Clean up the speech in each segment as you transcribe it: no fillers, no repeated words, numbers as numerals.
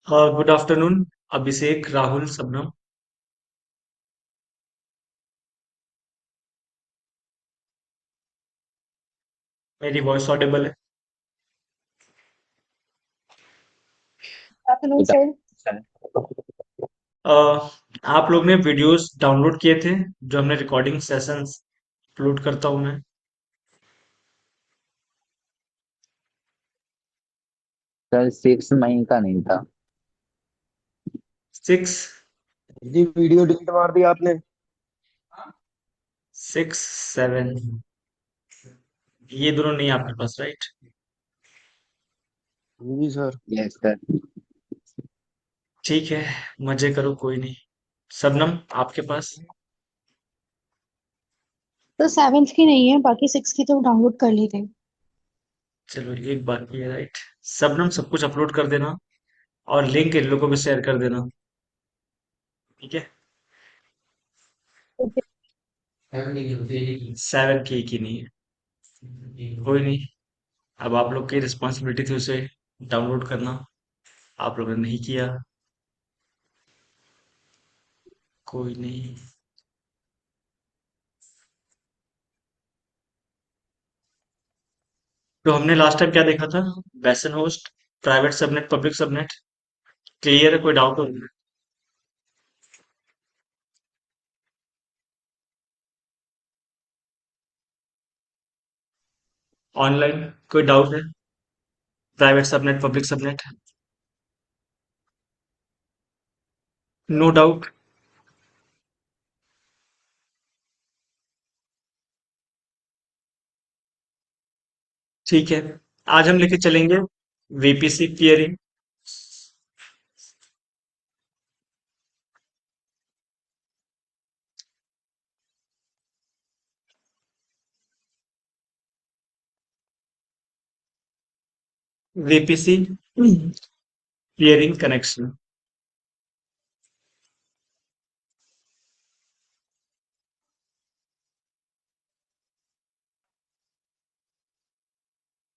Good afternoon. Abhishek, Rahul, Sabnam. मेरी voice audible है? Afternoon sir. Uh, आप लोग ने वीडियोस डाउनलोड किए थे जो हमने रिकॉर्डिंग सेशंस अपलोड करता हूँ मैं। सर 6 मई का नहीं था। 6, जी वीडियो डिलीट मार दिया आपने। 6, 7 ये दोनों नहीं है आपके पास, राइट? जी सर। Yes sir. ठीक है, मजे करो, कोई नहीं। सबनम, आपके पास? तो सेवेंथ की नहीं है, बाकी सिक्स की तो डाउनलोड कर ली थी। चलो, एक बात की है, राइट? सबनम सब कुछ अपलोड कर देना और लिंक इन लोगों को भी शेयर कर देना, ठीक है? ओके। 7 की नहीं है, कोई नहीं। अब आप लोग की रिस्पॉन्सिबिलिटी थी उसे डाउनलोड करना, आप लोगों ने नहीं किया, कोई नहीं। तो हमने लास्ट टाइम क्या देखा था? Bastion host, private subnet, public subnet. Clear है? कोई डाउट हो? ऑनलाइन कोई डाउट है? Private subnet, public subnet, no doubt. ठीक है, आज हम लेके चलेंगे VPC peering. VPC peering connection.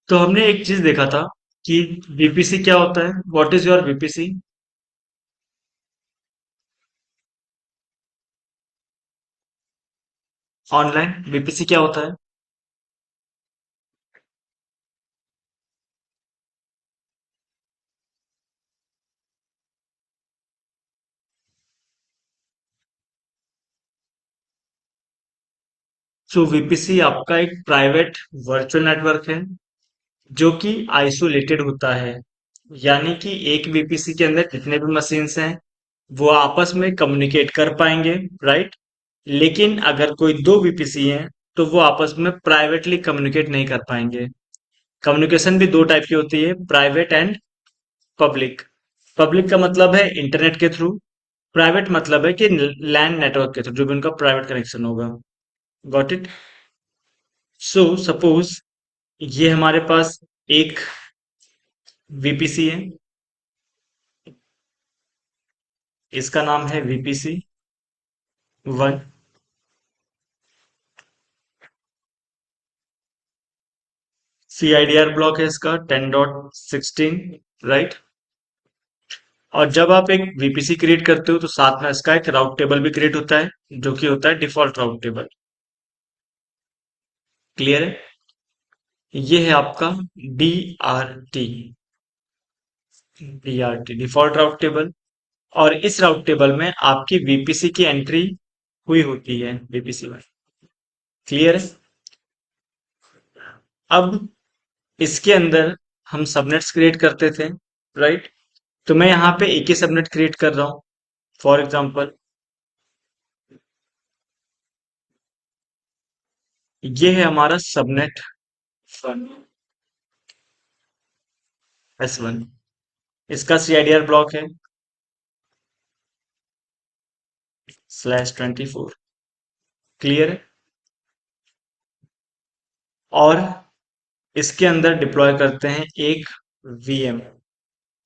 तो हमने एक चीज देखा था कि वीपीसी क्या होता है। What is your VPC? Online VPC क्या होता है? सो वीपीसी आपका एक प्राइवेट वर्चुअल नेटवर्क है जो कि आइसोलेटेड होता है। यानी कि एक वीपीसी के अंदर जितने भी मशीन्स हैं वो आपस में कम्युनिकेट कर पाएंगे, राइट? लेकिन अगर कोई दो वीपीसी हैं तो वो आपस में प्राइवेटली कम्युनिकेट नहीं कर पाएंगे। कम्युनिकेशन भी दो टाइप की होती है, प्राइवेट एंड पब्लिक। पब्लिक का मतलब है इंटरनेट के थ्रू, प्राइवेट मतलब है कि लैंड नेटवर्क के थ्रू, जो भी उनका प्राइवेट कनेक्शन होगा। Got it? सो सपोज ये हमारे पास एक वीपीसी है, इसका नाम है वीपीसी 1। सीआईडीआर ब्लॉक है इसका 10.16, राइट? और जब आप एक वीपीसी क्रिएट करते हो तो साथ में इसका एक राउट टेबल भी क्रिएट होता है जो कि होता है डिफॉल्ट राउट टेबल। क्लियर है? ये है आपका डीआरटी। डीआरटी डिफॉल्ट राउट टेबल। और इस राउट टेबल में आपकी वीपीसी की एंट्री हुई होती है, वीपीसी में। क्लियर है? अब इसके अंदर हम सबनेट्स क्रिएट करते थे, राइट? तो मैं यहाँ पे एक ही सबनेट क्रिएट कर रहा हूँ। फॉर एग्जाम्पल, ये है हमारा सबनेट S1। इसका सीआईडीआर ब्लॉक है /24। क्लियर है? और इसके अंदर डिप्लॉय करते हैं एक वीएम।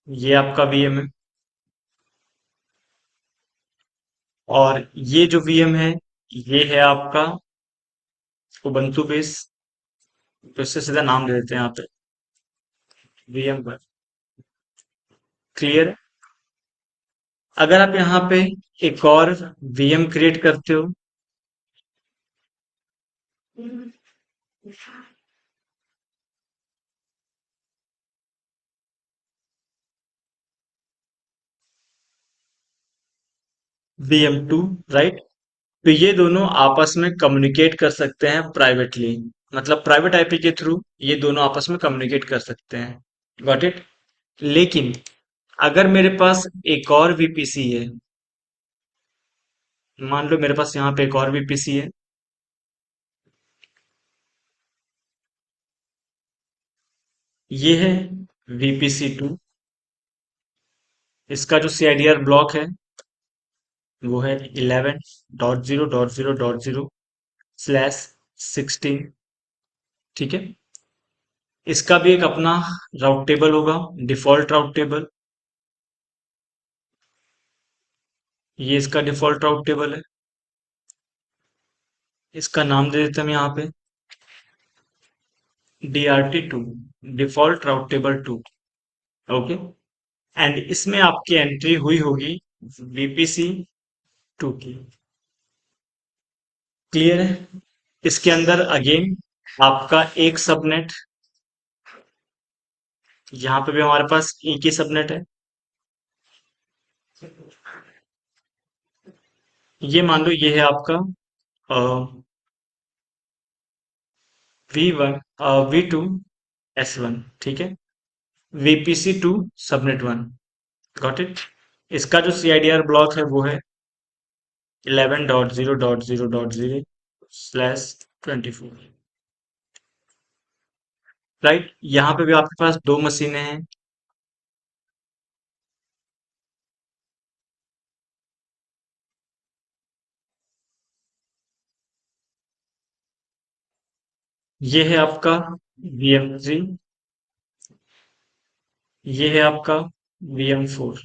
ये आपका वीएम है। और ये जो वीएम है ये है आपका उबंटू बेस। तो इससे सीधा नाम दे देते हैं यहाँ पे VM1। क्लियर है? अगर आप यहाँ पे एक और VM क्रिएट करते हो, VM2, राइट? तो ये दोनों आपस में कम्युनिकेट कर सकते हैं प्राइवेटली, मतलब प्राइवेट आईपी के थ्रू ये दोनों आपस में कम्युनिकेट कर सकते हैं। Got it? लेकिन अगर मेरे पास एक और वीपीसी है, मान लो मेरे पास यहाँ पे एक और वीपीसी है, ये है VPC2। इसका जो CIDR ब्लॉक है वो है 11.0.0.0/16। ठीक है? इसका भी एक अपना राउट टेबल होगा, डिफॉल्ट राउट टेबल। ये इसका डिफॉल्ट राउट टेबल है। इसका नाम दे देते हैं हम यहाँ पे DRT2, default route table 2। Okay? And इसमें आपकी एंट्री हुई होगी VPC2 की। क्लियर है? इसके अंदर अगेन आपका एक सबनेट, यहाँ पे भी हमारे पास एक ही सबनेट है। ये मान लो ये है आपका V1, V2 S1। ठीक है? VPC2 subnet 1। Got it? इसका जो CIDR ब्लॉक है वो है 11.0.0.0/24। राइट? यहाँ पे भी आपके पास दो मशीनें हैं। ये है आपका VM3, ये है आपका VM4।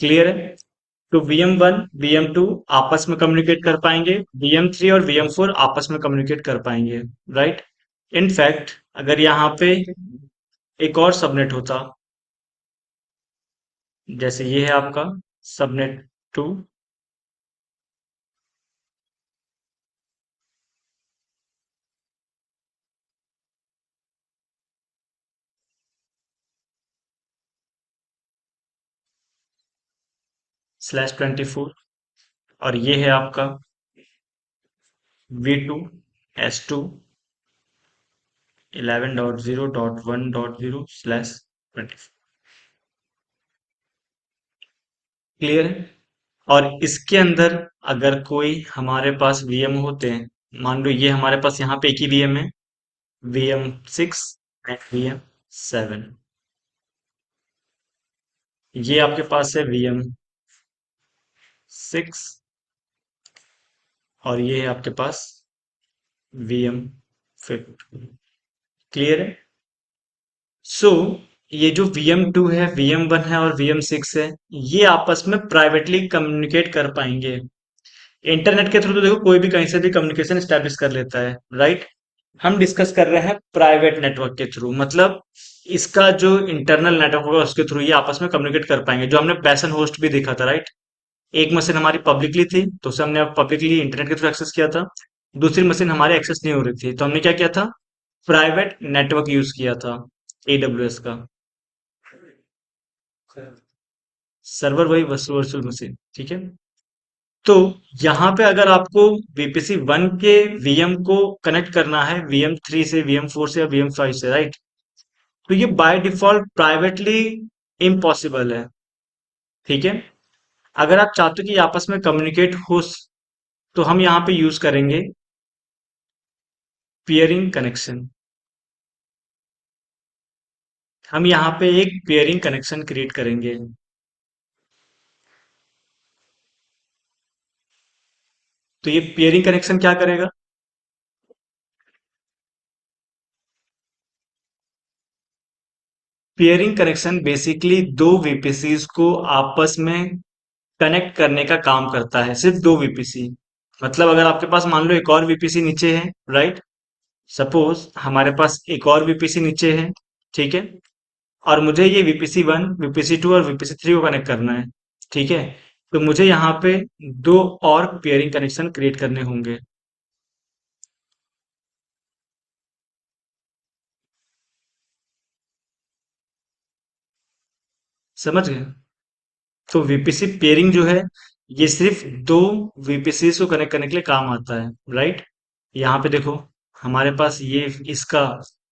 क्लियर है? तो VM1, VM2 आपस में कम्युनिकेट कर पाएंगे, VM3 और VM4 आपस में कम्युनिकेट कर पाएंगे। राइट? इनफैक्ट अगर यहाँ पे एक और सबनेट होता, जैसे ये है आपका सबनेट 2, /24, और ये है आपका V2 S2 11.0.1.0/24। क्लियर है? और इसके अंदर अगर कोई हमारे पास VM होते हैं, मान लो ये हमारे पास यहाँ पे एक ही VM है, VM6 एंड VM7। ये आपके पास है VM6 और ये है आपके पास VM5। क्लियर है? सो ये जो VM2 है, VM1 है और VM6 है, ये आपस में प्राइवेटली कम्युनिकेट कर पाएंगे। इंटरनेट के थ्रू तो देखो कोई भी कहीं से भी कम्युनिकेशन स्टैब्लिश कर लेता है, राइट? हम डिस्कस कर रहे हैं प्राइवेट नेटवर्क के थ्रू, मतलब इसका जो इंटरनल नेटवर्क होगा उसके थ्रू ये आपस में कम्युनिकेट कर पाएंगे, जो हमने पैसन होस्ट भी देखा था, राइट? एक मशीन हमारी पब्लिकली थी तो उसे हमने पब्लिकली इंटरनेट के थ्रू एक्सेस किया था। दूसरी मशीन हमारी एक्सेस नहीं हो रही थी तो हमने क्या किया था, प्राइवेट नेटवर्क यूज किया था, AWS का सर्वर, वही वर्चुअल मशीन। ठीक है? तो यहाँ पे अगर आपको VPC1 के VM को कनेक्ट करना है VM3 से, VM4 से या VM5 से, राइट? तो ये बाय डिफॉल्ट प्राइवेटली इम्पॉसिबल है। ठीक है? अगर आप चाहते हो कि आपस में कम्युनिकेट हो तो हम यहाँ पे यूज करेंगे पियरिंग कनेक्शन। हम यहाँ पे एक पियरिंग कनेक्शन क्रिएट करेंगे। तो ये पियरिंग कनेक्शन क्या करेगा? पियरिंग कनेक्शन बेसिकली दो VPCs को आपस में कनेक्ट करने का काम करता है, सिर्फ दो VPC। मतलब अगर आपके पास मान लो एक और VPC नीचे है, राइट? सपोज हमारे पास एक और VPC नीचे है, ठीक है? और मुझे ये VPC1, VPC2 और VPC3 को कनेक्ट करना है। ठीक है, तो मुझे यहाँ पे दो और पेयरिंग कनेक्शन क्रिएट करने होंगे। समझ गए? तो VPC पेयरिंग जो है, ये सिर्फ दो VPC को कनेक्ट करने के लिए काम आता है, राइट? यहाँ पे देखो, हमारे पास ये इसका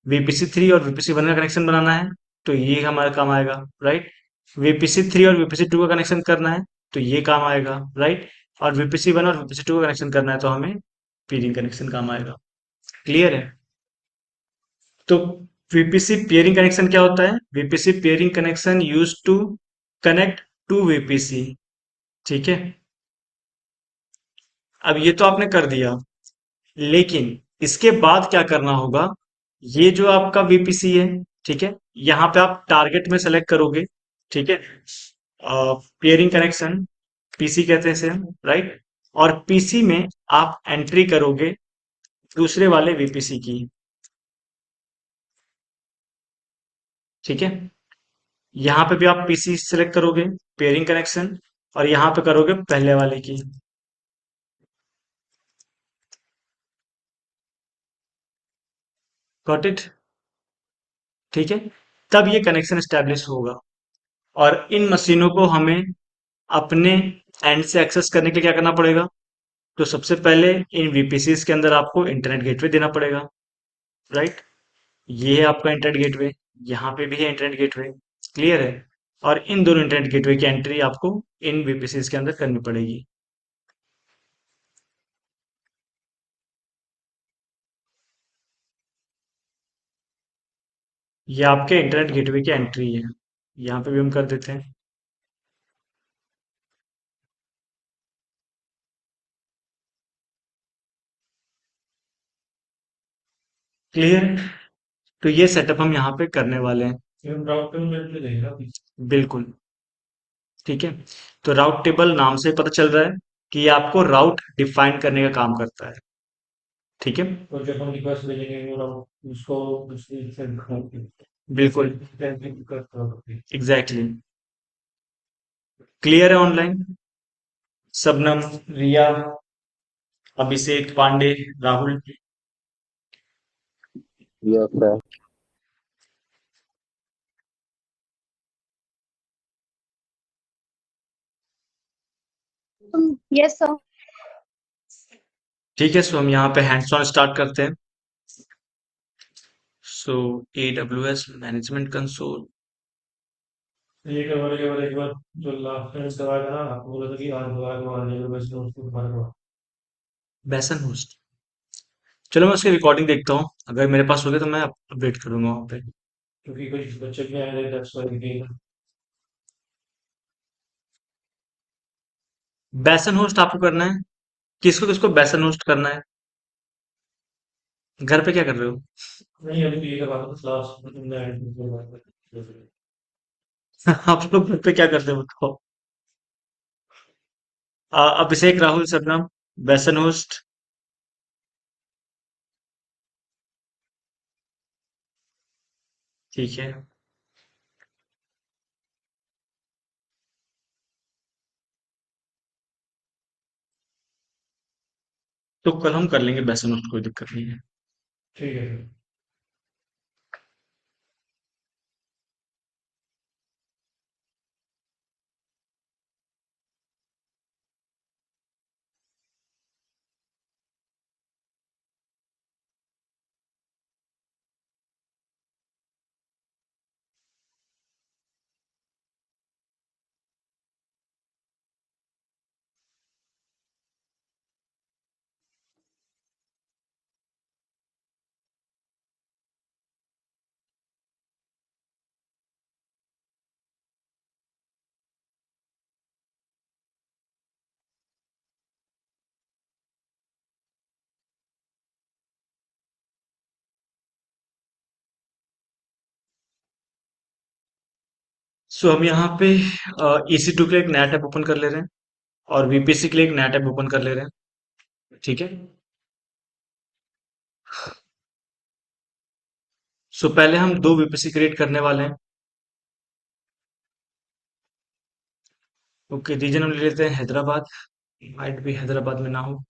VPC3 और VPC1 का कनेक्शन बनाना है, तो ये हमारा काम आएगा, राइट? VPC3 और VPC2 का कनेक्शन करना है, तो ये काम आएगा, राइट? और VPC1 और VPC2 का कनेक्शन करना है, तो हमें पेयरिंग कनेक्शन काम आएगा। क्लियर है? तो VPC पेयरिंग कनेक्शन क्या होता है? VPC peering connection use to connect to VPC। ठीक है, अब ये तो आपने कर दिया, लेकिन इसके बाद क्या करना होगा? ये जो आपका VPC है, ठीक है, यहाँ पे आप टारगेट में सेलेक्ट करोगे, ठीक है, पेयरिंग कनेक्शन पीसी कहते हैं इसे हम, राइट? और पीसी में आप एंट्री करोगे दूसरे वाले VPC की। ठीक है, यहाँ पे भी आप पीसी सेलेक्ट करोगे, पेयरिंग कनेक्शन, और यहाँ पे करोगे पहले वाले की। Got it? ठीक है, तब ये कनेक्शन स्टैब्लिश होगा। और इन मशीनों को हमें अपने एंड से एक्सेस करने के लिए क्या करना पड़ेगा? तो सबसे पहले इन VPCs के अंदर आपको इंटरनेट गेटवे देना पड़ेगा, राइट? ये है आपका इंटरनेट गेटवे, यहाँ पे भी है इंटरनेट गेटवे। क्लियर है? और इन दोनों इंटरनेट गेटवे की एंट्री आपको इन VPCs के अंदर करनी पड़ेगी। ये आपके इंटरनेट गेटवे की एंट्री है, यहाँ पे भी हम कर देते हैं। क्लियर? तो ये सेटअप हम यहाँ पे करने वाले हैं। बिल्कुल। ठीक है, तो राउट टेबल नाम से पता चल रहा है कि ये आपको राउट डिफाइन करने का काम करता है। ठीक है, और जब हम रिक्वेस्ट भेजेंगे वो लोग उसको दूसरी से बिल्कुल, करता होगा। एग्जैक्टली। क्लियर है online? Sabnam, Riya, Abhishek, Pandey, Rahul. Yes sir. Yes sir. ठीक है, सो हम यहाँ पे हैंड्स ऑन स्टार्ट करते हैं। सो AWS मैनेजमेंट कंसोल। ये एक बार जो लास्ट टाइम करवाया था ना आपको बोला था कि आज दोबारा करवा देंगे बस उसको दोबारा करवा। बेसन होस्ट। चलो मैं उसकी रिकॉर्डिंग देखता हूँ, अगर मेरे पास हो गया तो मैं अपडेट करूंगा वहाँ पे। क्योंकि कुछ बच्चे भी आए थे दैट्स व्हाई बेसन होस्ट आपको करना है? किसको किसको बेसन होस्ट करना है? घर पे क्या कर रहे हो? नहीं अभी तो ये करवा था क्लास में आप लोग घर पे क्या करते हो बताओ? अभिषेक, राहुल, सबनम, बेसन होस्ट। ठीक है, तो कल हम कर लेंगे बेसन होस्ट, कोई दिक्कत नहीं है। ठीक है। सो हम यहाँ पे EC2 के लिए एक नया टैब ओपन कर ले रहे हैं, और VPC के लिए एक नया टैब ओपन कर ले रहे हैं। ठीक है, सो पहले हम दो VPC क्रिएट करने वाले हैं। ओके, रीजन हम ले लेते हैं हैदराबाद। माइट भी हैदराबाद में ना हो।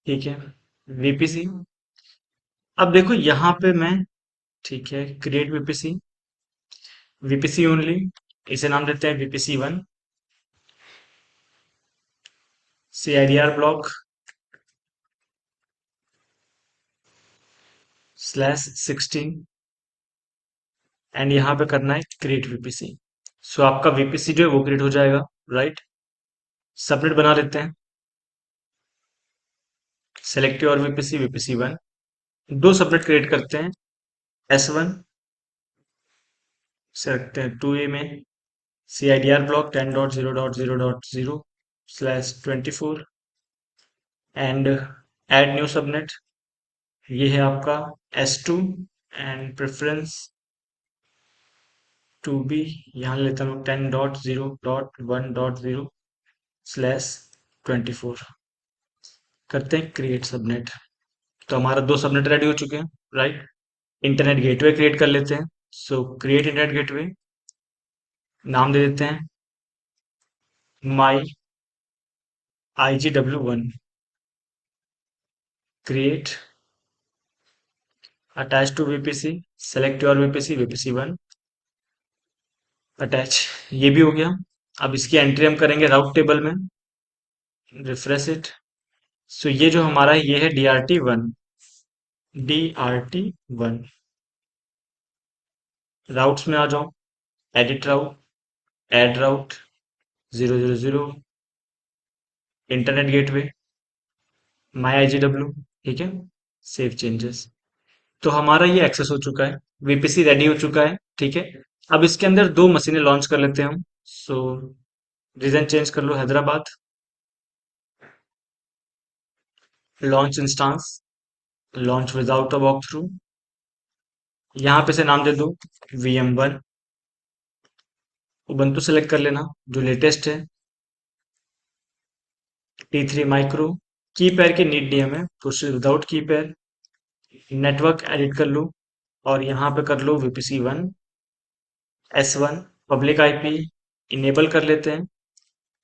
ठीक है, वीपीसी। अब देखो यहाँ पे मैं, ठीक है, क्रिएट वीपीसी, वीपीसी ओनली, इसे नाम देते हैं वीपीसी 1, CIDR ब्लॉक /16 एंड यहाँ पे करना है क्रिएट वीपीसी। सो आपका वीपीसी जो है वो क्रिएट हो जाएगा, राइट। सबनेट बना लेते हैं, सेलेक्ट योर वीपीसी, वीपीसी 1, दो सबनेट क्रिएट करते हैं, S1 से रखते हैं 2A में, CIDR block 10.0.0.0/24 and add new subnet. ये है आपका S2 एंड प्रेफरेंस 2B, यहाँ लेता हूँ 10.0.1.0/24, करते हैं क्रिएट सबनेट। तो हमारा दो सबनेट रेडी हो चुके हैं, राइट। इंटरनेट गेटवे क्रिएट कर लेते हैं। सो क्रिएट इंटरनेट गेटवे, नाम दे देते हैं my IGW1, create, attach to VPC, select your VPC, VPC 1, attach, ये भी हो गया। अब इसकी एंट्री हम करेंगे राउट टेबल में, रिफ्रेश इट। सो ये जो हमारा है ये है DRT1, DRT1। राउट्स में आ जाओ, एडिट राउट, एड राउट 000, इंटरनेट गेटवे, माई IGW, ठीक है, सेव चेंजेस। तो हमारा ये एक्सेस हो चुका है, वीपीसी रेडी हो चुका है, ठीक है। अब इसके अंदर दो मशीनें लॉन्च कर लेते हैं हम। सो रीजन चेंज कर लो Hyderabad, launch instance, launch without a walk through, यहाँ पे से नाम दे दो VM1, उबंटू सेलेक्ट कर लेना जो लेटेस्ट है, T3 माइक्रो, की पैर की नीड नहीं हमें, प्रोसेस विदाउट की पैर, नेटवर्क एडिट कर लो और यहाँ पे कर लो VPC 1 S1, public IP enable कर लेते हैं।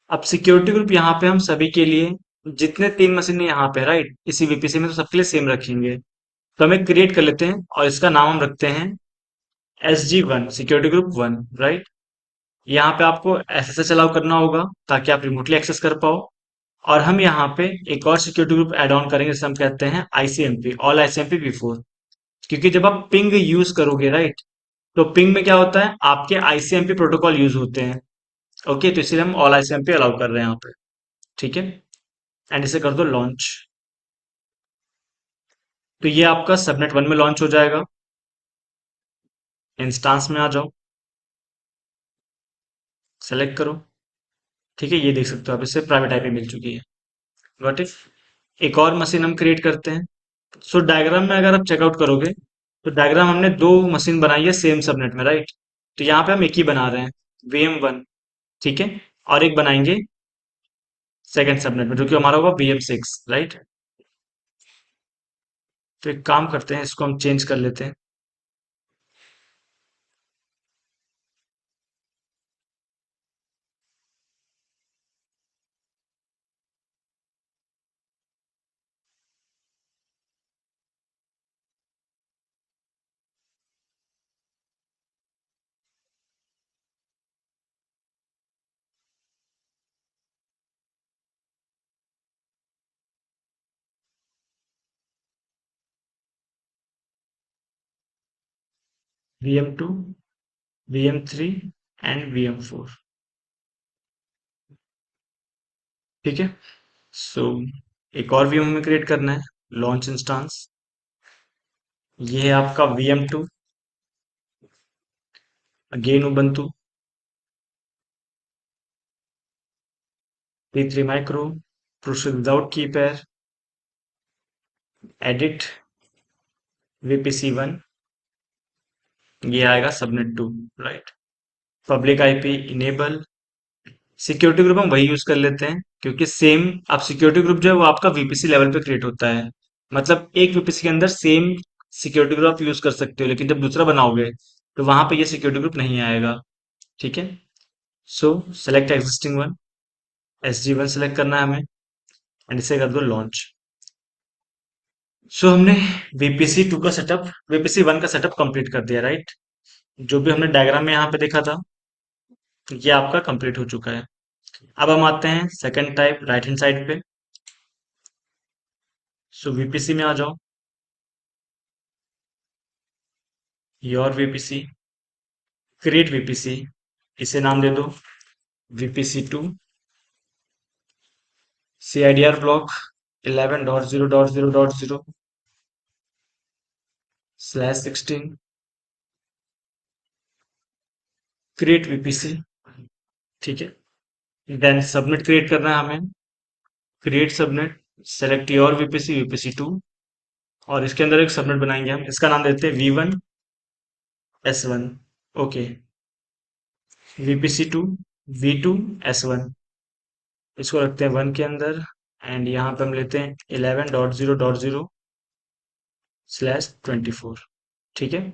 अब सिक्योरिटी ग्रुप यहाँ पे हम सभी के लिए, जितने तीन मशीनें यहाँ पे, राइट, इसी वीपीसी में तो सबके लिए सेम रखेंगे। तो हमें क्रिएट कर लेते हैं और इसका नाम हम रखते हैं SG1, सिक्योरिटी ग्रुप 1, राइट। यहाँ पे आपको SSH अलाउ करना होगा ताकि आप रिमोटली एक्सेस कर पाओ। और हम यहाँ पे एक और सिक्योरिटी ग्रुप ऐड ऑन करेंगे जिसे हम कहते हैं ICMP, ऑल ICMP V4। क्योंकि जब आप पिंग यूज करोगे, राइट, तो पिंग में क्या होता है, आपके ICMP प्रोटोकॉल यूज होते हैं। ओके, तो इसलिए हम ऑल ICMP अलाउ कर रहे हैं यहाँ पे, ठीक है। एंड इसे कर दो लॉन्च। तो ये आपका सबनेट 1 में लॉन्च हो जाएगा। इंस्टांस में आ जाओ, सेलेक्ट करो, ठीक है, ये देख सकते हो आप, इससे प्राइवेट आईपी मिल चुकी है, गॉट इट। एक और मशीन हम क्रिएट करते हैं। सो डायग्राम में अगर आप चेकआउट करोगे तो डायग्राम हमने दो मशीन बनाई है सेम सबनेट में, राइट। तो यहाँ पे हम एक ही बना रहे हैं, VM1, ठीक है, और एक बनाएंगे सेकंड सबनेट में जो कि हमारा होगा VM6, राइट। तो एक काम करते हैं, इसको हम चेंज कर लेते हैं। VM2, VM3 एंड VM4, ठीक है। सो एक और VM हमें क्रिएट करना है, लॉन्च इंस्टांस। ये है आपका VM2, again Ubuntu, P3 micro, process without की पेयर, एडिट VPC 1, ये आएगा subnet 2, right. Public IP enable, security group हम वही यूज कर लेते हैं क्योंकि सेम, अब सिक्योरिटी ग्रुप जो है वो आपका VPC लेवल पे क्रिएट होता है। मतलब एक VPC के अंदर सेम सिक्योरिटी ग्रुप आप यूज कर सकते हो, लेकिन जब दूसरा बनाओगे तो वहां पे ये सिक्योरिटी ग्रुप नहीं आएगा। ठीक है। सो select existing one, SG1 select करना है हमें एंड इसे कर दो लॉन्च। सो हमने VPC2 का सेटअप, VPC1 का सेटअप कंप्लीट कर दिया, राइट। जो भी हमने डायग्राम में यहाँ पे देखा था ये आपका कंप्लीट हो चुका है। अब हम आते हैं second type right hand side पे। सो VPC में आ जाओ, योर VPC, क्रिएट VPC, इसे नाम दे दो VPC2, CIDR block 11.0.0.0/16, create VPC। ठीक है। देन सबनेट क्रिएट करना है हमें, create subnet, select your VPC, VPC2, और इसके अंदर एक सबनेट बनाएंगे हम, इसका नाम देते हैं V1S1। ओके, VPC2 V2S1, इसको रखते हैं 1 के अंदर एंड यहाँ पे हम लेते हैं 11.0.0/24। ठीक है।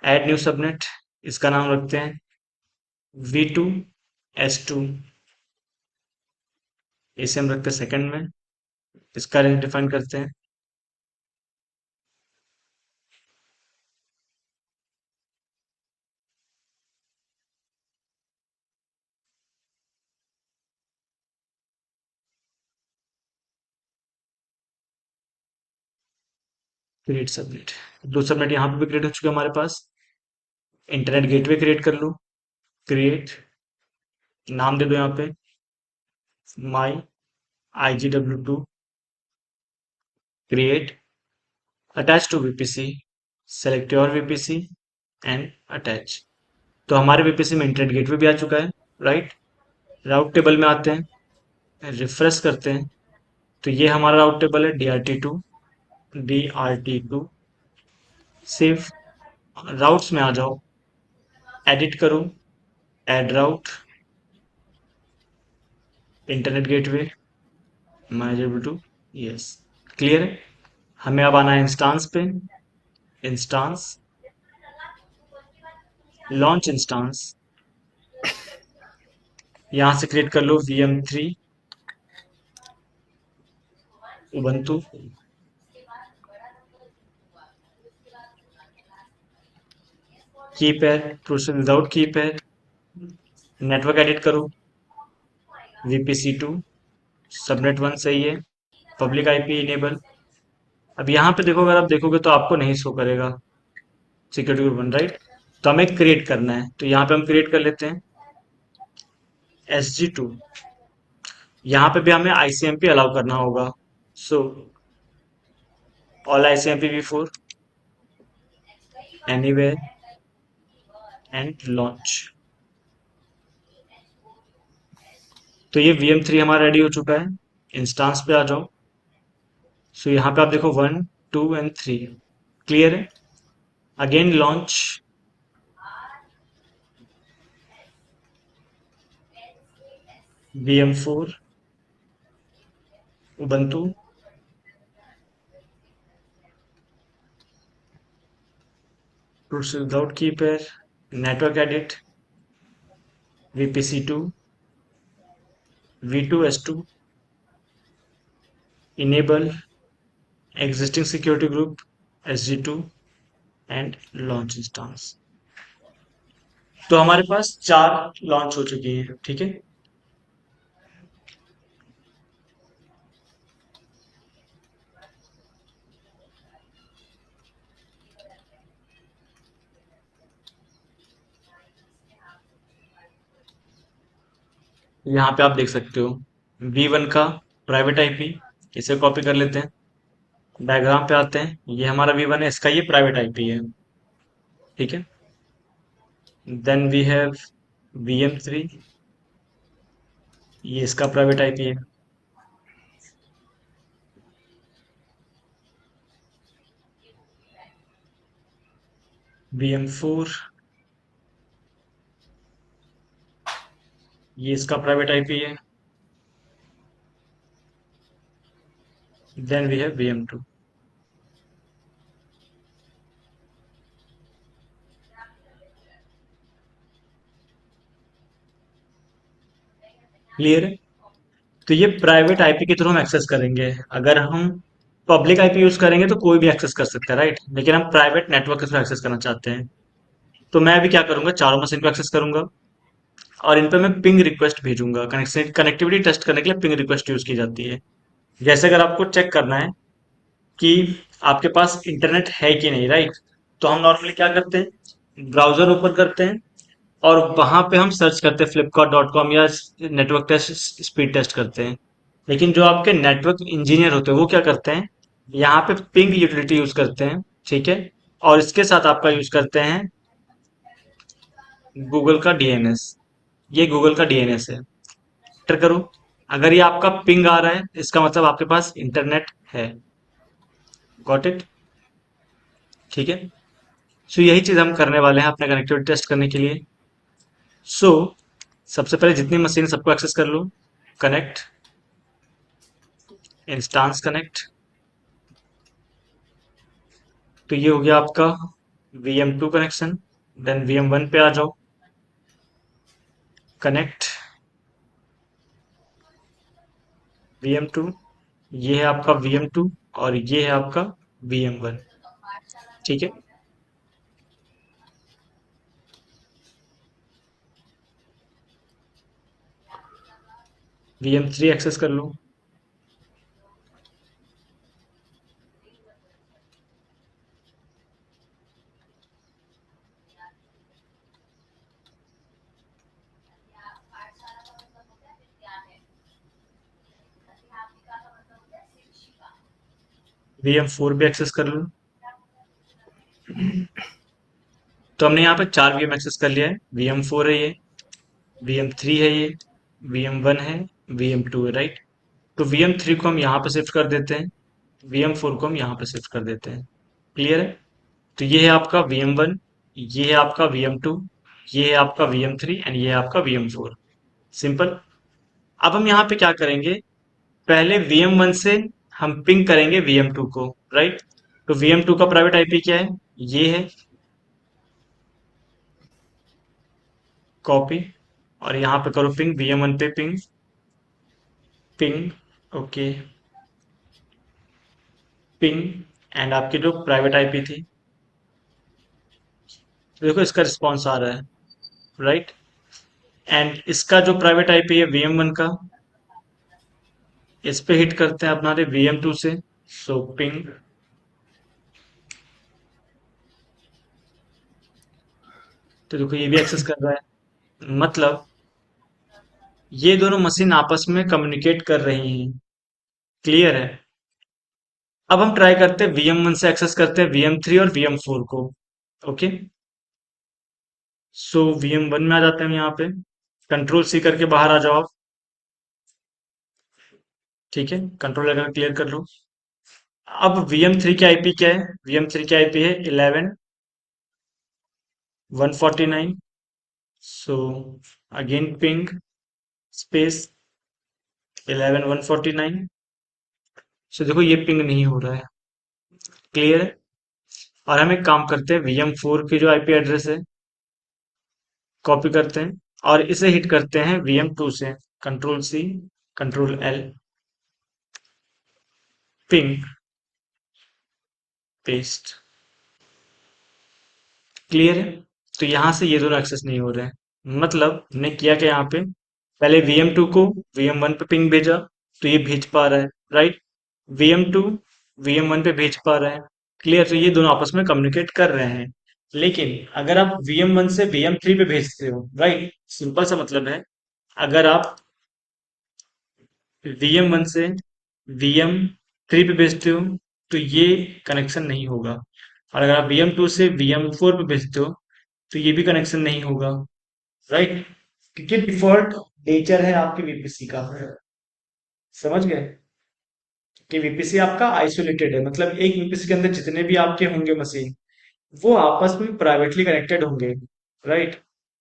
ऐड न्यू सबनेट, इसका नाम रखते हैं V2S2, इसे हम रखते हैं सेकंड में, इसका रेंज डिफाइन करते हैं क्रिएट सबनेट। दो सबनेट यहाँ पे भी क्रिएट हो चुके हैं हमारे पास। इंटरनेट गेटवे क्रिएट कर लो, क्रिएट, नाम दे दो यहाँ पे my IGW2, create, attach to VPC, select your VPC and attach. तो हमारे VPC में इंटरनेट गेटवे भी आ चुका है, राइट। राउट टेबल में आते हैं, रिफ्रेश करते हैं, तो ये हमारा राउट टेबल है DRT2। सेव, राउट्स में आ जाओ, एडिट करो, add route, internet gateway MyJW2, yes, clear है। हमें अब आना है इंस्टांस पे, इंस्टांस, लॉन्च इंस्टांस, यहां से क्रिएट कर लो VM3 उबंटू, की पैर, प्रोसेस विदाउट की पैर, नेटवर्क एडिट करो VPC2, सबनेट 1 सही है, पब्लिक IP इनेबल। अब यहाँ पे देखो, अगर आप देखोगे तो आपको नहीं शो करेगा सिक्योरिटी ग्रुप 1, राइट। तो हमें क्रिएट करना है, तो यहाँ पे हम क्रिएट कर लेते हैं SG2। यहाँ पे भी हमें ICMP अलाउ करना होगा। So all ICMP V4 anywhere and launch. तो ये VM3 हमारा रेडी हो चुका है। इंस्टांस पे आ जाओ। सो यहाँ पे आप देखो 1, 2 एंड 3 क्लियर है। Again launch, VM4 Ubuntu, without की pair, network edit VPC2 V2S2, enable existing security group SG2 and launch instance. तो हमारे पास 4 लॉन्च हो चुकी हैं। ठीक है। यहाँ पे आप देख सकते हो V1 का प्राइवेट IP, इसे कॉपी कर लेते हैं, डायग्राम पे आते हैं, ये हमारा V1 है, इसका ये प्राइवेट IP है। ठीक है। देन वी हैव VM3, ये इसका प्राइवेट IP है। VM4, ये इसका प्राइवेट IP है। Then we have VM2। Clear है? तो ये प्राइवेट आईपी के थ्रू हम एक्सेस करेंगे। अगर हम पब्लिक आईपी यूज करेंगे तो कोई भी एक्सेस कर सकता है, राइट? लेकिन हम प्राइवेट नेटवर्क के थ्रू एक्सेस करना चाहते हैं। तो मैं अभी क्या करूंगा, चारों मशीन को एक्सेस करूंगा और इन पे मैं पिंग रिक्वेस्ट भेजूंगा। कनेक्टिविटी टेस्ट करने के लिए पिंग रिक्वेस्ट यूज की जाती है। जैसे अगर आपको चेक करना है कि आपके पास इंटरनेट है कि नहीं, राइट? तो हम नॉर्मली क्या करते हैं, ब्राउजर ओपन करते हैं और वहां पे हम सर्च करते हैं flipkart.com या नेटवर्क टेस्ट, स्पीड टेस्ट करते हैं। लेकिन जो आपके नेटवर्क इंजीनियर होते हैं वो क्या करते हैं, यहाँ पे पिंग यूटिलिटी यूज करते हैं, ठीक है? और इसके साथ आपका यूज करते हैं गूगल का डीएनएस। ये गूगल का डीएनएस है। एंटर करो। अगर ये आपका पिंग आ रहा है इसका मतलब आपके पास इंटरनेट है। Got it? ठीक है। सो यही चीज हम करने वाले हैं अपने कनेक्टिविटी टेस्ट करने के लिए। सो सबसे पहले जितनी मशीन सबको एक्सेस कर लो। Connect, instance connect. तो ये हो गया आपका VM2 कनेक्शन। देन VM1 पे आ जाओ। Connect VM2। ये है आपका VM2 और ये है आपका VM1। ठीक है। VM3 एक्सेस कर लो। VM4 भी एक्सेस कर लो। तो हमने यहाँ पे 4 VM एक्सेस कर लिया है। VM4 है ये, VM3 है ये, VM1 है, VM2 है, राइट? तो VM3 को हम यहाँ पे शिफ्ट कर देते हैं, VM4 को हम यहाँ पे शिफ्ट कर देते हैं। क्लियर है? तो ये है आपका VM1, ये है आपका VM2, ये है आपका VM3 एंड ये है आपका VM4। सिंपल। अब हम यहाँ पे क्या करेंगे, पहले VM1 से हम पिंग करेंगे VM2 को, राइट? तो VM2 का प्राइवेट आईपी क्या है, ये है। कॉपी और यहाँ पे करो पिंग VM1 पे, ping ping, okay, ping. And आपकी जो प्राइवेट आईपी थी, तो देखो इसका रिस्पॉन्स आ रहा है, राइट? एंड इसका जो प्राइवेट आईपी है VM1 का, इस पे हिट करते हैं अपना VM2 से। सो पिंग, तो देखो ये भी एक्सेस कर रहा है। मतलब ये दोनों मशीन आपस में कम्युनिकेट कर रही हैं। क्लियर है? अब हम ट्राई करते हैं VM1 से एक्सेस करते हैं VM3 और VM4 को। ओके। सो VM1 में आ जाते हैं हम यहाँ पे। कंट्रोल C करके बाहर आ जाओ आप। ठीक है, कंट्रोल अगर क्लियर कर लो। अब VM3 की आईपी क्या है, VM3 की आईपी है 11.149। So again ping space 11.149। सो देखो ये पिंग नहीं हो रहा है। क्लियर है? और हम एक काम करते हैं, VM4 की जो आईपी एड्रेस है कॉपी करते हैं और इसे हिट करते हैं VM2 से। Control C, control L, ping, paste. Clear है? तो यहां से ये दोनों एक्सेस नहीं हो रहे हैं। मतलब हमने किया क्या यहाँ पे, पहले VM2 को VM1 पे पिंग भेजा, तो ये भेज पा रहा है, राइट? VM2 VM1 पे भेज पा रहा है। क्लियर? तो ये दोनों आपस में कम्युनिकेट कर रहे हैं। लेकिन अगर आप VM1 से VM3 पे भेजते हो, राइट, सिंपल सा मतलब है, अगर आप VM1 से VM3 पे भेजते हो तो ये कनेक्शन नहीं होगा। और अगर आप VM2 से VM4 पे भेजते हो तो ये भी कनेक्शन नहीं होगा, राइट? क्योंकि डिफॉल्ट नेचर है आपके VPC का। समझ गए कि VPC आपका आइसोलेटेड है, मतलब एक VPC के अंदर जितने भी आपके होंगे मशीन वो आपस में प्राइवेटली कनेक्टेड होंगे, राइट?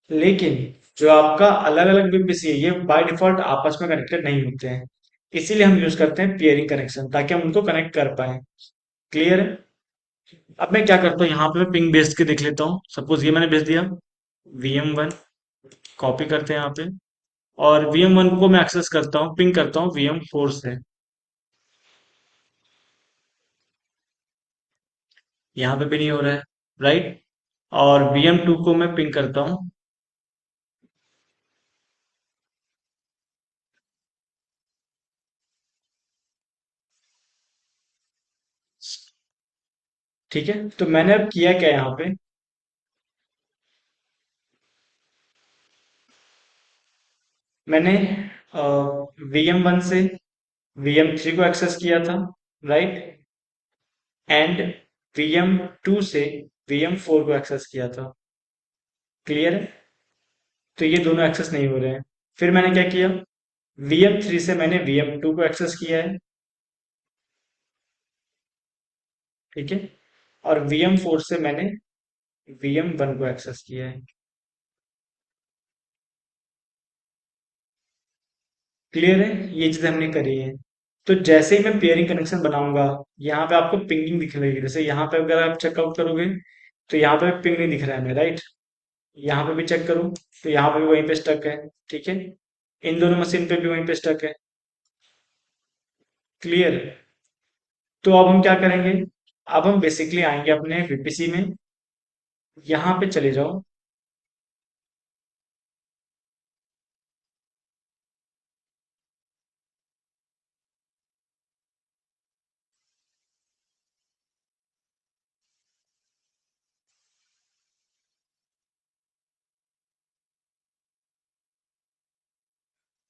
लेकिन जो आपका अलग अलग VPC है ये बाय डिफॉल्ट आपस में कनेक्टेड नहीं होते हैं। इसीलिए हम यूज करते हैं पेयरिंग कनेक्शन, ताकि हम उनको कनेक्ट कर पाए। क्लियर है? अब मैं क्या करता हूँ, यहाँ पे मैं पिंग भेज के देख लेता हूँ। सपोज ये मैंने भेज दिया VM1, कॉपी करते हैं यहाँ पे और VM1 को मैं एक्सेस करता हूँ, पिंग करता हूँ VM4 से। यहाँ पे भी नहीं हो रहा है, राइट। और VM2 को मैं पिंग करता हूँ, ठीक है। तो मैंने अब किया क्या यहाँ पे, मैंने VM1 से VM3 को एक्सेस किया था, राइट। एंड VM2 से VM4 को एक्सेस किया था। क्लियर है। तो ये दोनों एक्सेस नहीं हो रहे हैं। फिर मैंने क्या किया, VM3 से मैंने VM2 को एक्सेस किया है, ठीक है। और VM4 से मैंने VM1 को एक्सेस किया है। क्लियर है। ये चीज हमने करी है। तो जैसे ही मैं पेयरिंग कनेक्शन बनाऊंगा, यहाँ पे आपको पिंगिंग दिख रही है। जैसे यहाँ पे अगर आप चेकआउट करोगे तो यहाँ पे पिंग नहीं दिख रहा है हमें, राइट। यहाँ पे भी चेक करूँ तो यहाँ पे भी वहीं पे स्टक है, ठीक है। इन दोनों मशीन पे भी वहीं पे स्टक है। क्लियर। तो अब हम क्या करेंगे, अब हम बेसिकली आएंगे अपने VPC में, यहाँ पे चले जाओ।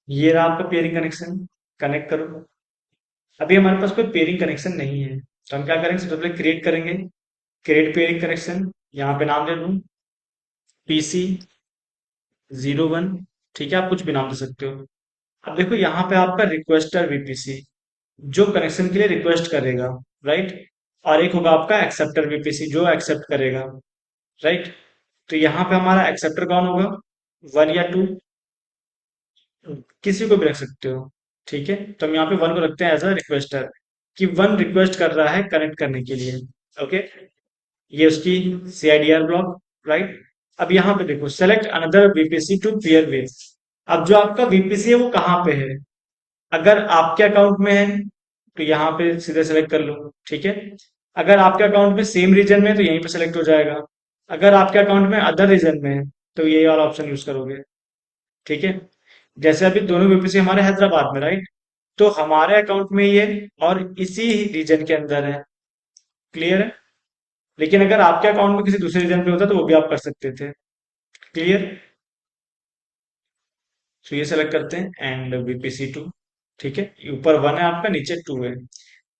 ये रहा आपका पेयरिंग कनेक्शन, कनेक्ट करो। अभी हमारे पास कोई पेयरिंग कनेक्शन नहीं है, तो हम क्या करेंगे, सबसे पहले क्रिएट करेंगे, क्रिएट पेयरिंग कनेक्शन। यहाँ पे नाम दे दूँ PC01, ठीक है। आप कुछ भी नाम दे सकते हो। अब देखो यहाँ पे आपका रिक्वेस्टर VPC, जो कनेक्शन के लिए रिक्वेस्ट करेगा, राइट। और एक होगा आपका एक्सेप्टर VPC, जो एक्सेप्ट करेगा, राइट। तो यहाँ पे हमारा एक्सेप्टर कौन होगा, 1 या 2, किसी को भी रख सकते हो, ठीक है। तो हम यहाँ पे 1 को रखते हैं एज अ रिक्वेस्टर, कि 1 रिक्वेस्ट कर रहा है कनेक्ट करने के लिए। ओके। ये उसकी CIDR ब्लॉक, राइट। अब यहाँ पे देखो, select another VPC to pair with. अब जो आपका VPC है वो कहाँ पे है, अगर आपके अकाउंट में है तो यहाँ पे सीधे सेलेक्ट कर लो, ठीक है। अगर आपके अकाउंट में सेम रीजन में है तो यहीं पे सेलेक्ट हो जाएगा। अगर आपके अकाउंट में अदर रीजन में है तो ये वाला ऑप्शन यूज करोगे, ठीक है। जैसे अभी दोनों VPC हमारे हैदराबाद में, राइट। तो हमारे अकाउंट में ये और इसी रीजन के अंदर है। क्लियर है। लेकिन अगर आपके अकाउंट में किसी दूसरे रीजन पे होता तो वो भी आप कर सकते थे। क्लियर। तो ये सेलेक्ट करते हैं एंड VPC2, ठीक है। ऊपर 1 है आपका, नीचे 2 है।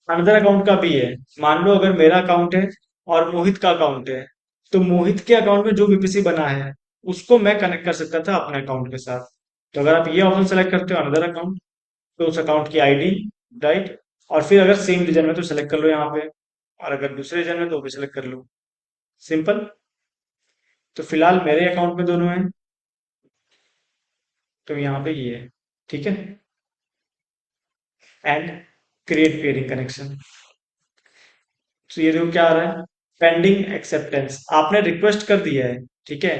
अनदर अकाउंट का भी है। मान लो अगर मेरा अकाउंट है और मोहित का अकाउंट है, तो मोहित के अकाउंट में जो VPC बना है उसको मैं कनेक्ट कर सकता था अपने अकाउंट के साथ। तो अगर आप ये ऑप्शन सेलेक्ट करते हो अनदर अकाउंट, तो उस अकाउंट की ID, राइट। और फिर अगर सेम रीजन में तो सेलेक्ट कर लो यहाँ पे, और अगर दूसरे रीजन में तो वो भी सेलेक्ट कर लो। सिंपल। तो फिलहाल मेरे अकाउंट में दोनों हैं, तो यहाँ पे ये है, ठीक है। And create pairing connection. तो ये देखो क्या आ रहा है, पेंडिंग एक्सेप्टेंस, आपने रिक्वेस्ट कर दिया है, ठीक है।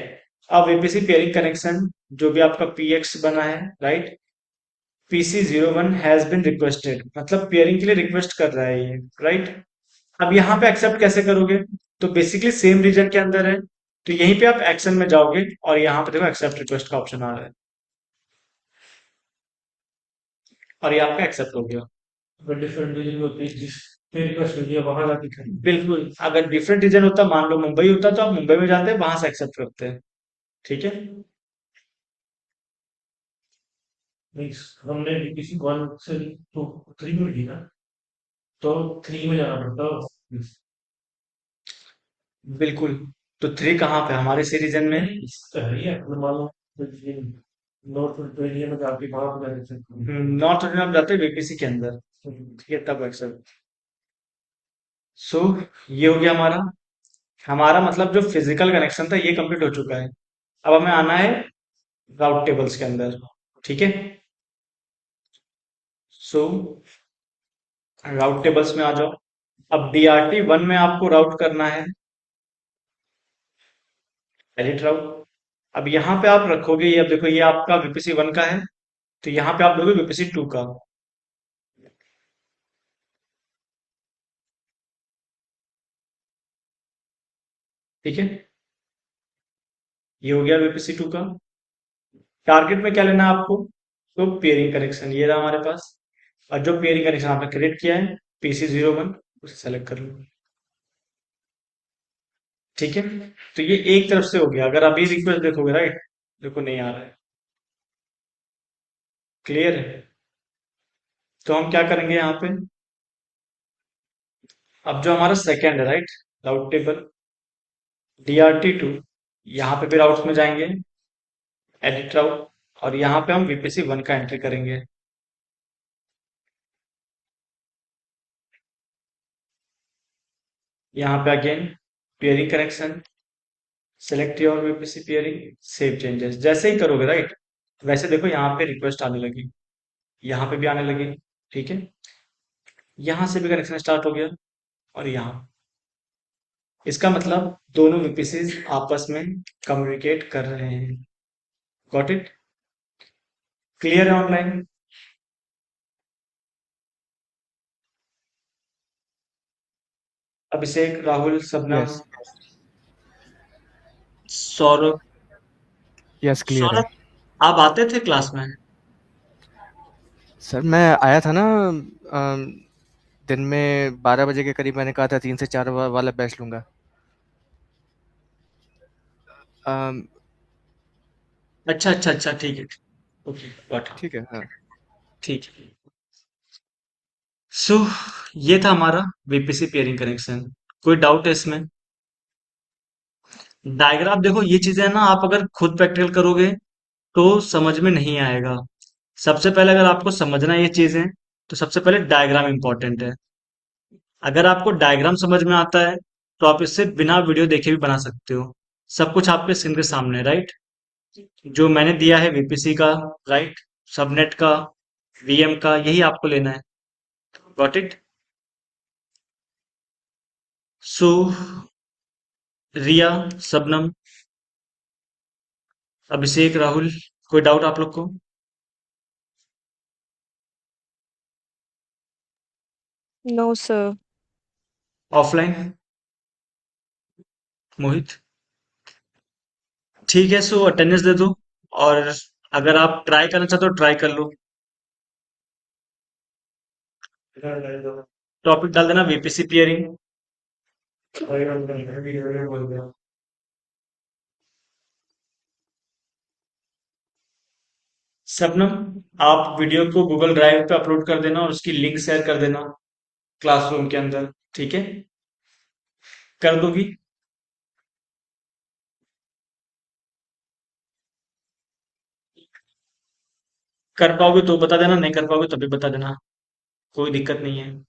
अब VPC पेयरिंग कनेक्शन जो भी आपका PX बना है, right, PC01 has been requested, मतलब पेयरिंग के लिए रिक्वेस्ट कर रहा है ये, राइट। अब यहाँ पे एक्सेप्ट कैसे करोगे, तो बेसिकली सेम रीजन के अंदर है, तो यहीं पे आप एक्शन में जाओगे और यहाँ पे देखो एक्सेप्ट रिक्वेस्ट का ऑप्शन आ रहा है, और ये आपका एक्सेप्ट हो गया। अगर डिफरेंट रीजन में होती है जिस पे रिक्वेस्ट होती है वहां जाके करें। बिल्कुल, अगर डिफरेंट रीजन होता, मान लो मुंबई होता, तो आप मुंबई में जाते हैं, वहां से एक्सेप्ट करते हैं, ठीक है। मीन्स हमने किसी 1 से तो 3 में की ना, तो 3 में जाना पड़ता है। बिल्कुल। तो 3 कहाँ पे, हमारे सी रीजन में। तो है ही है, मतलब मान लो नॉर्थ इंडिया में जाके वहां पर जाके check करो। नॉर्थ इंडिया में जाते हैं VPC के अंदर, ठीक है, तब एक्सेप्ट। सो ये हो गया हमारा, हमारा मतलब जो फिजिकल कनेक्शन था ये कंप्लीट हो चुका है। अब हमें आना है राउट टेबल्स के अंदर, ठीक है। सो राउट टेबल्स में आ जाओ। अब DRT1 में आपको राउट करना है, एडिट राउट। अब यहाँ पे आप रखोगे, ये अब देखो ये आपका VPC1 का है, तो यहाँ पे आप लोगे वीपीसी 2 का। ठीक है, ये हो गया वीपीसी 2 का। टारगेट में क्या लेना है आपको? तो पेयरिंग कनेक्शन ये रहा हमारे पास, और जो पेयरिंग कनेक्शन आपने क्रिएट किया है PC01, उसे सेलेक्ट कर लो। ठीक है, तो ये एक तरफ से हो गया। अगर अभी रिक्वेस्ट देखोगे, राइट, देखो नहीं आ रहा है। क्लियर है? तो हम क्या करेंगे यहाँ पे, अब जो हमारा सेकंड है, राइट, राउट टेबल DRT2, यहाँ पे भी राउट्स में जाएंगे, एडिट राउट, और यहाँ पे हम VPC1 का एंट्री करेंगे। यहाँ पे again pairing connection, select your VPC pairing, save changes. जैसे ही करोगे, राइट, वैसे देखो यहाँ पे रिक्वेस्ट आने लगी, यहाँ पे भी आने लगी। ठीक है, यहाँ से भी कनेक्शन स्टार्ट हो गया, और यहाँ, इसका मतलब दोनों VPCs आपस में कम्युनिकेट कर रहे हैं। Got it? क्लियर है online? Abhishek, Rahul, Shabnam, yes Saurabh. Yes clear है। सौरभ, आप आते थे क्लास में? सर मैं आया था ना, अम, दिन में 12 बजे के करीब मैंने कहा था 3 से 4 वाला बैच लूंगा। अम, अच्छा अच्छा अच्छा, ठीक है, ओके, गॉट इट। ठीक है हाँ। ठीक है। सो ये था हमारा VPC पेयरिंग कनेक्शन। कोई डाउट है इसमें? डायग्राम देखो, ये चीजें ना आप अगर खुद प्रैक्टिकल करोगे तो समझ में नहीं आएगा। सबसे पहले अगर आपको समझना है ये चीजें, तो सबसे पहले डायग्राम इंपॉर्टेंट है। अगर आपको डायग्राम समझ में आता है तो आप इससे बिना वीडियो देखे भी बना सकते हो। सब कुछ आपके स्क्रीन के सामने है, राइट। जो मैंने दिया है VPC का, राइट, सबनेट का, VM का, यही आपको लेना है। Got it? So Riya, Sabnam, Abhishek, Rahul, कोई डाउट आप लोग को? No, sir. ऑफलाइन, मोहित? ठीक है, सो अटेंडेंस दे दो, और अगर आप ट्राई करना चाहते हो ट्राई कर लो। टॉपिक डाल देना VPC पेयरिंग। शबनम, आप वीडियो को गूगल ड्राइव पे अपलोड कर देना और उसकी लिंक शेयर कर देना क्लासरूम के अंदर। ठीक है, कर दोगी? कर पाओगे तो बता देना, नहीं कर पाओगे तो भी बता देना, कोई दिक्कत नहीं है।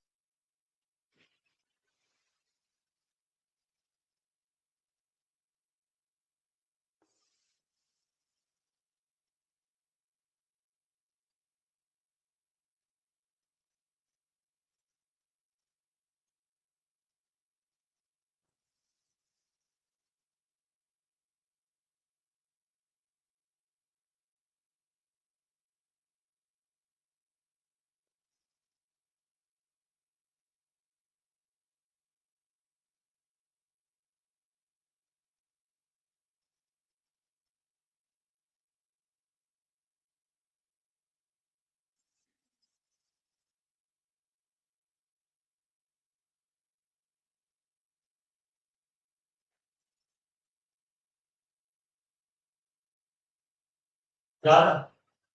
यार